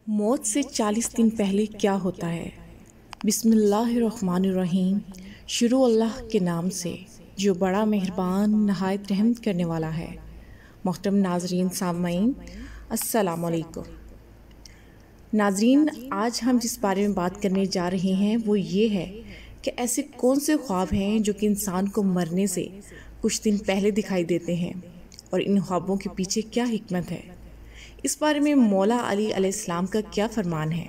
موت سے 40 دن پہلے کیا ہوتا ہے؟ بسم اللہ الرحمن الرحیم۔ شروع اللہ کے نام سے جو بڑا مہربان نہایت رحم کرنے والا ہے۔ محترم ناظرین سامعین السلام علیکم۔ ناظرین، آج ہم جس بارے میں بات کرنے جا رہے ہیں وہ یہ ہے کہ ایسے کون سے خواب ہیں جو کہ انسان کو مرنے سے کچھ دن پہلے دکھائی دیتے ہیں، اور ان خوابوں کے پیچھے کیا حکمت ہے؟ اس بارے میں مولا علی علیہ السلام کا کیا فرمان ہے؟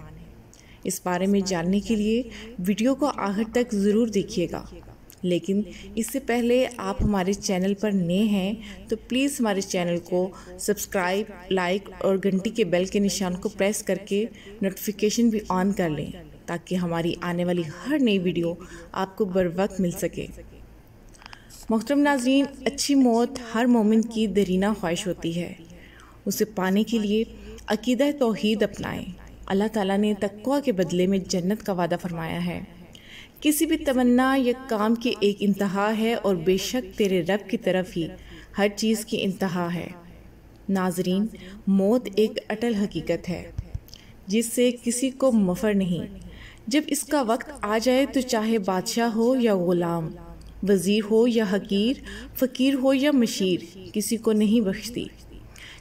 اس بارے میں جاننے کے لیے ویڈیو کو آخر تک ضرور دیکھیے گا، لیکن اس سے پہلے آپ ہمارے چینل پر نئے ہیں تو پلیز ہمارے چینل کو سبسکرائب، لائک اور گھنٹی کے بیل کے نشان کو پریس کر کے نوٹیفیکیشن بھی آن کر لیں تاکہ ہماری آنے والی ہر نئی ویڈیو آپ کو بر وقت مل سکے۔ محترم ناظرین، اچھی موت ہر مومن کی دیرینہ خواہش ہوتی ہے۔ اسے پانے کے لیے عقیدہ توحید اپنائیں۔ اللہ تعالیٰ نے تقویٰ کے بدلے میں جنت کا وعدہ فرمایا ہے۔ کسی بھی تمنا یا کام کی ایک انتہا ہے، اور بے شک تیرے رب کی طرف ہی ہر چیز کی انتہا ہے۔ ناظرین، موت ایک اٹل حقیقت ہے جس سے کسی کو مفر نہیں۔ جب اس کا وقت آ جائے تو چاہے بادشاہ ہو یا غلام، وزیر ہو یا حقیر، فقیر ہو یا مشیر، کسی کو نہیں بخشتی۔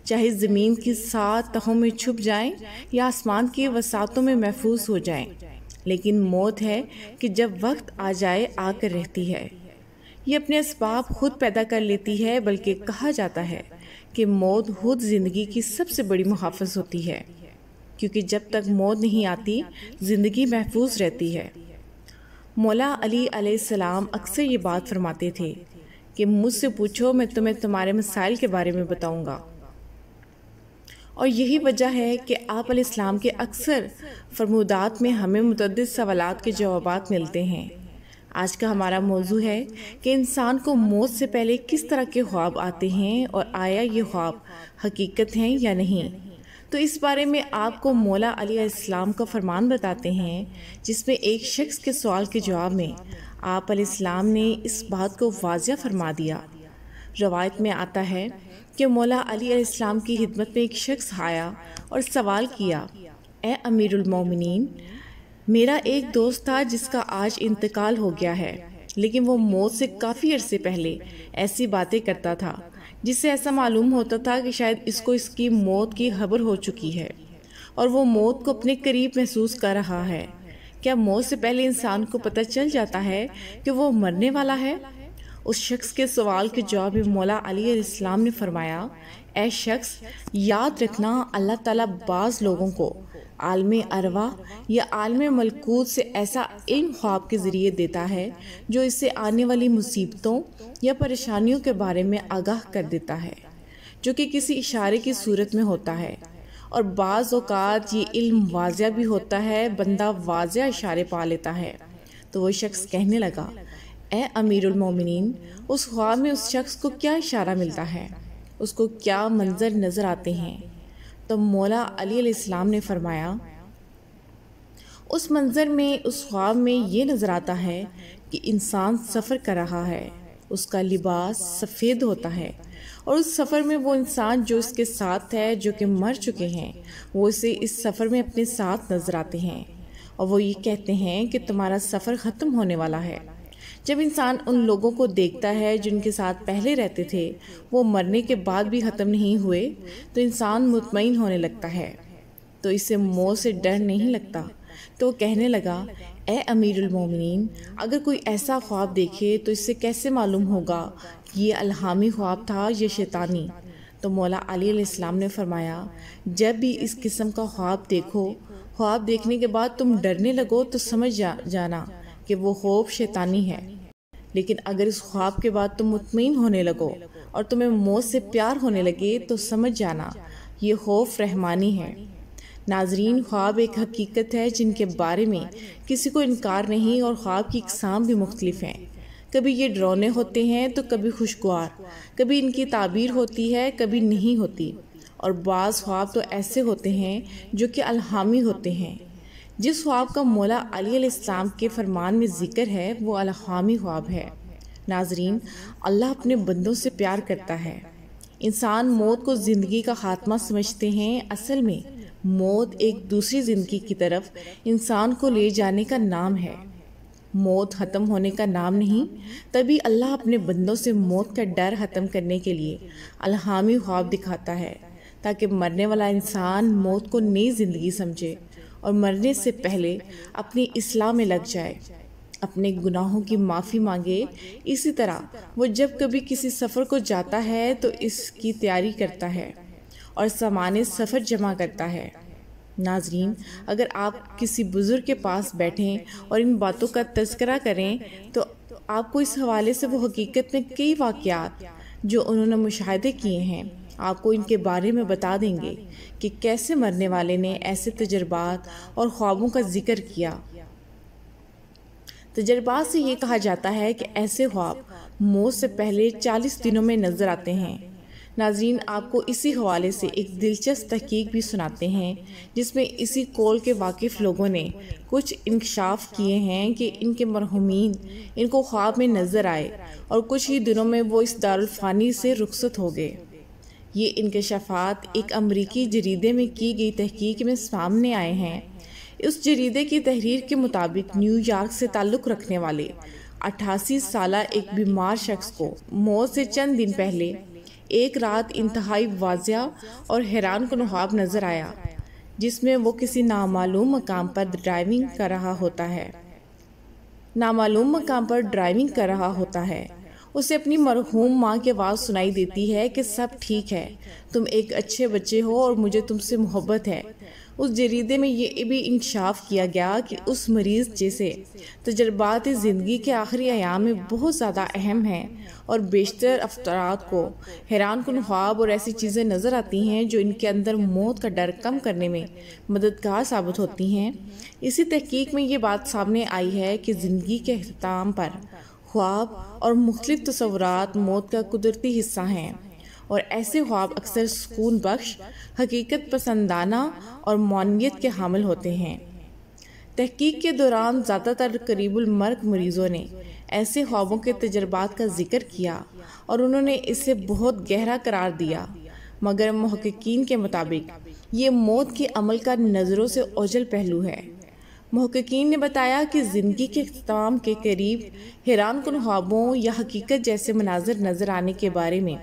چاہے زمین کی 7 تہوں میں چھپ جائیں یا آسمان کی وسعتوں میں محفوظ ہو جائیں، لیکن موت ہے کہ جب وقت آ جائے آ کر رہتی ہے۔ یہ اپنے اسباب خود پیدا کر لیتی ہے، بلکہ کہا جاتا ہے کہ موت خود زندگی کی سب سے بڑی محافظ ہوتی ہے، کیونکہ جب تک موت نہیں آتی زندگی محفوظ رہتی ہے۔ مولا علی علیہ السلام اکثر یہ بات فرماتے تھے کہ مجھ سے پوچھو، میں تمہیں تمہارے مسائل کے بارے میں بتاؤں گا، اور یہی وجہ ہے کہ آپ علیہ السلام کے اکثر فرمودات میں ہمیں متعدد سوالات کے جوابات ملتے ہیں۔ آج کا ہمارا موضوع ہے کہ انسان کو موت سے پہلے کس طرح کے خواب آتے ہیں، اور آیا یہ خواب حقیقت ہیں یا نہیں۔ تو اس بارے میں آپ کو مولا علی علیہ السلام کا فرمان بتاتے ہیں، جس میں ایک شخص کے سوال کے جواب میں آپ علیہ السلام نے اس بات کو واضح فرما دیا۔ روایت میں آتا ہے کہ مولا علی علیہ السلام کی خدمت میں ایک شخص آیا اور سوال کیا، اے امیر المومنین، میرا ایک دوست تھا جس کا آج انتقال ہو گیا ہے، لیکن وہ موت سے کافی عرصے پہلے ایسی باتیں کرتا تھا جس سے ایسا معلوم ہوتا تھا کہ شاید اس کو اس کی موت کی خبر ہو چکی ہے، اور وہ موت کو اپنے قریب محسوس کر رہا ہے۔ کیا موت سے پہلے انسان کو پتہ چل جاتا ہے کہ وہ مرنے والا ہے؟ اس شخص کے سوال کے جواب میں مولا علی علیہ السلام نے فرمایا، اے شخص، یاد رکھنا اللہ تعالیٰ بعض لوگوں کو عالم ارواح یا عالم ملکوت سے ایسا علم خواب کے ذریعے دیتا ہے جو اس سے آنے والی مصیبتوں یا پریشانیوں کے بارے میں آگاہ کر دیتا ہے، جو کہ کسی اشارے کی صورت میں ہوتا ہے، اور بعض اوقات یہ علم واضح بھی ہوتا ہے، بندہ واضح اشارے پا لیتا ہے۔ تو وہ شخص کہنے لگا، اے امیر المومنین، اس خواب میں اس شخص کو کیا اشارہ ملتا ہے؟ اس کو کیا منظر نظر آتے ہیں؟ تو مولا علی علیہ السلام نے فرمایا، اس منظر میں، اس خواب میں یہ نظر آتا ہے کہ انسان سفر کر رہا ہے، اس کا لباس سفید ہوتا ہے، اور اس سفر میں وہ انسان جو اس کے ساتھ ہے، جو کہ مر چکے ہیں، وہ اسے اس سفر میں اپنے ساتھ نظر آتے ہیں، اور وہ یہ کہتے ہیں کہ تمہارا سفر ختم ہونے والا ہے۔ جب انسان ان لوگوں کو دیکھتا ہے جن کے ساتھ پہلے رہتے تھے، وہ مرنے کے بعد بھی ختم نہیں ہوئے، تو انسان مطمئن ہونے لگتا ہے، تو اسے موت سے ڈر نہیں لگتا۔ تو وہ کہنے لگا، اے امیر المومنین، اگر کوئی ایسا خواب دیکھے تو اس سے کیسے معلوم ہوگا کہ یہ الہامی خواب تھا یا شیطانی؟ تو مولا علی علیہ السلام نے فرمایا، جب بھی اس قسم کا خواب دیکھو، خواب دیکھنے کے بعد تم ڈرنے لگو تو سمجھ جانا کہ وہ خوف شیطانی ہے، لیکن اگر اس خواب کے بعد تم مطمئن ہونے لگو اور تمہیں موت سے پیار ہونے لگے تو سمجھ جانا یہ خوف رحمانی ہے۔ ناظرین، خواب ایک حقیقت ہے جن کے بارے میں کسی کو انکار نہیں، اور خواب کی اقسام بھی مختلف ہیں۔ کبھی یہ ڈراؤنے ہوتے ہیں تو کبھی خوشگوار، کبھی ان کی تعبیر ہوتی ہے، کبھی نہیں ہوتی، اور بعض خواب تو ایسے ہوتے ہیں جو کہ الہامی ہوتے ہیں۔ جس خواب کا مولا علی علیہ السلام کے فرمان میں ذکر ہے وہ الہامی خواب ہے۔ ناظرین، اللہ اپنے بندوں سے پیار کرتا ہے۔ انسان موت کو زندگی کا خاتمہ سمجھتے ہیں، اصل میں موت ایک دوسری زندگی کی طرف انسان کو لے جانے کا نام ہے، موت ختم ہونے کا نام نہیں۔ تبھی اللہ اپنے بندوں سے موت کا ڈر ختم کرنے کے لیے الہامی خواب دکھاتا ہے، تاکہ مرنے والا انسان موت کو نئی زندگی سمجھے اور مرنے سے پہلے اپنی اصلاح میں لگ جائے، اپنے گناہوں کی معافی مانگے۔ اسی طرح وہ جب کبھی کسی سفر کو جاتا ہے تو اس کی تیاری کرتا ہے اور سامان سفر جمع کرتا ہے۔ ناظرین، اگر آپ کسی بزرگ کے پاس بیٹھیں اور ان باتوں کا تذکرہ کریں تو آپ کو اس حوالے سے وہ حقیقت میں کئی واقعات جو انہوں نے مشاہدے کیے ہیں، آپ کو ان کے بارے میں بتا دیں گے کہ کیسے مرنے والے نے ایسے تجربات اور خوابوں کا ذکر کیا۔ تجربات سے یہ کہا جاتا ہے کہ ایسے خواب موت سے پہلے 40 دنوں میں نظر آتے ہیں۔ ناظرین، آپ کو اسی حوالے سے ایک دلچسپ تحقیق بھی سناتے ہیں جس میں اسی قول کے واقف لوگوں نے کچھ انکشاف کیے ہیں کہ ان کے مرحومین ان کو خواب میں نظر آئے اور کچھ ہی دنوں میں وہ اس دارالفانی سے رخصت ہو گئے۔ یہ انکشافات ایک امریکی جریدے میں کی گئی تحقیق میں سامنے آئے ہیں۔ اس جریدے کی تحریر کے مطابق نیو یارک سے تعلق رکھنے والے 88 سالہ ایک بیمار شخص کو موت سے چند دن پہلے ایک رات انتہائی واضح اور حیران کن خواب نظر آیا، جس میں وہ کسی نامعلوم مقام پر ڈرائیونگ کر رہا ہوتا ہے۔ اسے اپنی مرحوم ماں کی آواز سنائی دیتی ہے کہ سب ٹھیک ہے، تم ایک اچھے بچے ہو اور مجھے تم سے محبت ہے۔ اس جریدے میں یہ بھی انکشاف کیا گیا کہ اس مریض جیسے تجربات زندگی کے آخری ایام میں بہت زیادہ اہم ہیں اور بیشتر افراد کو حیران کن خواب اور ایسی چیزیں نظر آتی ہیں جو ان کے اندر موت کا ڈر کم کرنے میں مددگار ثابت ہوتی ہیں۔ اسی تحقیق میں یہ بات سامنے آئی ہے کہ زندگی کے اختتام پر خواب اور مختلف تصورات موت کا قدرتی حصہ ہیں، اور ایسے خواب اکثر سکون بخش، حقیقت پسندانہ اور معنویت کے حامل ہوتے ہیں۔ تحقیق کے دوران زیادہ تر قریب المرگ مریضوں نے ایسے خوابوں کے تجربات کا ذکر کیا اور انہوں نے اسے بہت گہرا قرار دیا، مگر محققین کے مطابق یہ موت کے عمل کا نظروں سے اوجھل پہلو ہے۔ محققین نے بتایا کہ زندگی کے اختتام کے قریب حیران کن خوابوں یا حقیقت جیسے مناظر نظر آنے کے بارے میں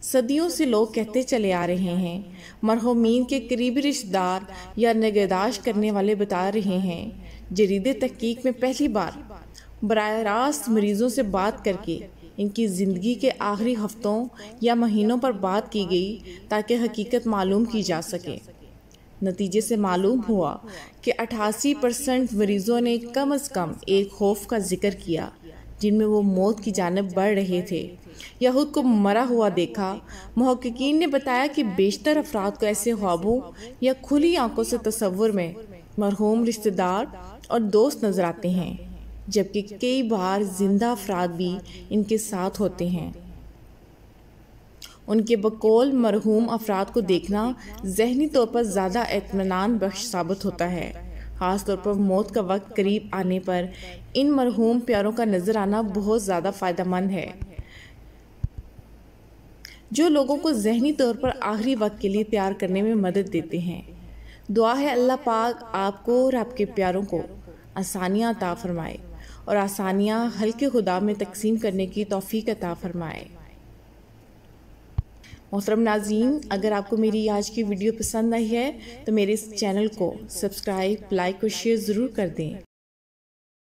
صدیوں سے لوگ کہتے چلے آ رہے ہیں۔ مرحومین کے قریبی رشتہ دار یا نگہداشت کرنے والے بتا رہے ہیں۔ جریدے تحقیق میں پہلی بار براہ راست مریضوں سے بات کر کے ان کی زندگی کے آخری ہفتوں یا مہینوں پر بات کی گئی تاکہ حقیقت معلوم کی جا سکے۔ نتیجے سے معلوم ہوا کہ 88% مریضوں نے کم از کم ایک خوف کا ذکر کیا جن میں وہ موت کی جانب بڑھ رہے تھے یا خود کو مرا ہوا دیکھا۔ محققین نے بتایا کہ بیشتر افراد کو ایسے خوابوں یا کھلی آنکھوں سے تصور میں مرحوم رشتہ دار اور دوست نظر آتے ہیں، جبکہ کئی بار زندہ افراد بھی ان کے ساتھ ہوتے ہیں۔ ان کے بقول مرحوم افراد کو دیکھنا ذہنی طور پر زیادہ اطمینان بخش ثابت ہوتا ہے، خاص طور پر موت کا وقت قریب آنے پر ان مرحوم پیاروں کا نظر آنا بہت زیادہ فائدہ مند ہے، جو لوگوں کو ذہنی طور پر آخری وقت کے لیے تیار کرنے میں مدد دیتے ہیں۔ دعا ہے اللہ پاک آپ کو اور آپ کے پیاروں کو آسانیاں عطا فرمائے اور آسانیاں حلقے خدا میں تقسیم کرنے کی توفیق عطا فرمائے۔ محترم ناظرین، اگر آپ کو میری آج کی ویڈیو پسند آئی ہے تو میرے اس چینل کو سبسکرائب، لائک اور شیئر ضرور کر دیں۔